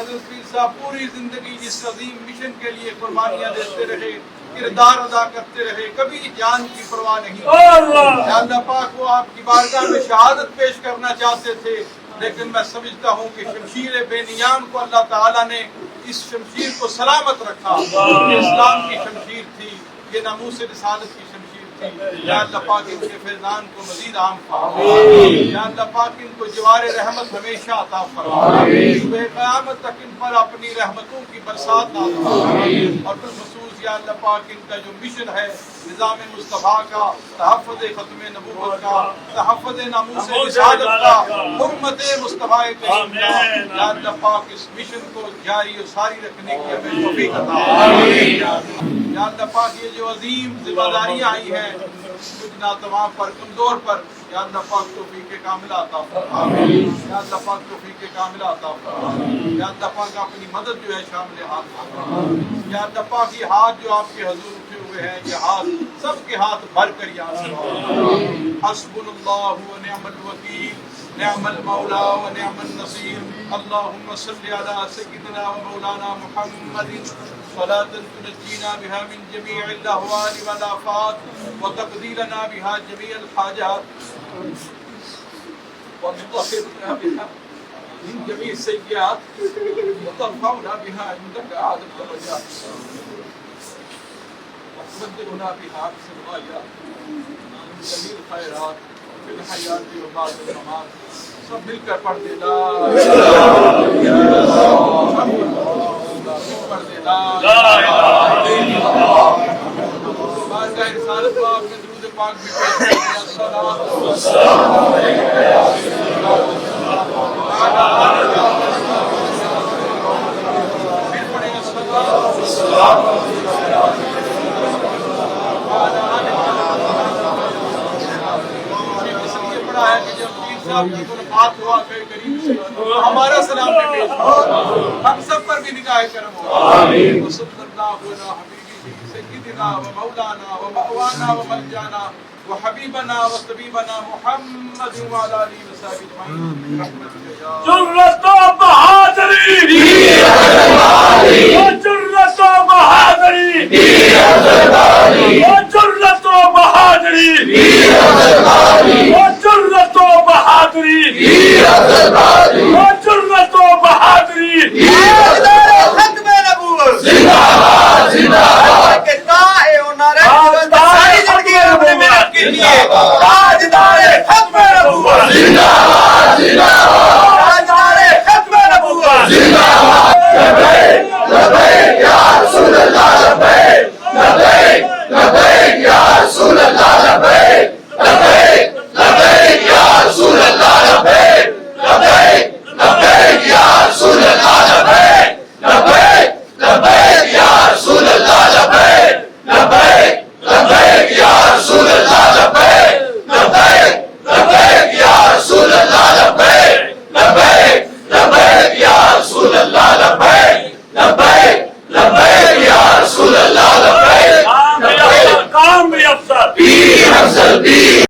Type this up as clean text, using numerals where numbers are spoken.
حضرت پیر صاحب پوری زندگی جس عظیم مشن کے لیے قربانیاں دیتے رہے، کردار ادا کرتے رہے، کبھی جان کی پرواہ نہیں. یا اللہ پاک وہ آپ کی بارگاہ میں شہادت پیش کرنا چاہتے تھے، لیکن میں سمجھتا ہوں کہ شمشیر بے نیام کو اللہ تعالیٰ نے اس شمشیر کو سلامت رکھا. یہ اسلام کی شمشیر تھی، یہ ناموس رسالت کی شمشیر تھی. یا اللہ پاک ان کے فیضان کو مزید عام فرما. یا اللہ پاک ان کو جوار رحمت ہمیشہ عطا فرما. صبح قیامت تک ان پر اپنی رحمتوں کی برسات نازل فرما. اور بالخصوص یا اللہ پاک ان کا جو مشن ہے نظام مصطفیٰ کا، تحفظ ختم نبوت کا، تحفظ ناموس رسالت کا، حرمت مصطفیٰ کریم کا، یا اللہ پاک اس مشن کو جاری و ساری رکھنے کی ہمیں توفیق عطا فرما. یا اللہ پاک یہ جو عظیم ذمہ داریاں آئی ہیں کچھ ناتمام پر، کمزور پر، یا اللہ پاک توفیق کاملہ عطا فرما. یا اللہ پاک توفیق کاملہ عطا فرما. یا اللہ پاک اپنی مدد جو ہے شامل ہاتھ فرما. یا اللہ پاک یہ ہاتھ جو آپ کے حضور اٹھے ہوئے ہیں، یہ ہاتھ سب کے ہاتھ بھر کر یا حسبنا اللہ و نعم الوکیل، نعم المولا و نعم النصیر. اللهم صل على سيدنا ومولانا محمد صلاة تنجينا بها من جميع الأهوال والآفات وتقضي لنا بها جميع الحاجات وتطهرنا بها من جميع السيئات وترفعنا بها عندك أعلى الدرجات وتبدلنا بها أحسن الغايات من جميع الخيرات في الحياة وبعد الممات. سب مل کر پڑھ دے لا بارگاہ رسالت پاک میں درود پاک بھی پیش کرتے ہیں. الصلاۃ والسلام علیک یا سید اللہ. پھر پڑھیں الصلاۃ والسلام پڑھا ہے کہ جب پیر صاحب کی ملاقات ہوا کہ کریم سے ہمارا سلام بھی پیش ہو، ہم سب پر بھی نگاہ کرم ہو. صلی اللہ علیہ حبیبی سیدنا و مولانا و مأوانا و ملجانا و حبیبنا و طبیبنا محمد و علی آلہ و صحبہ اجمعین.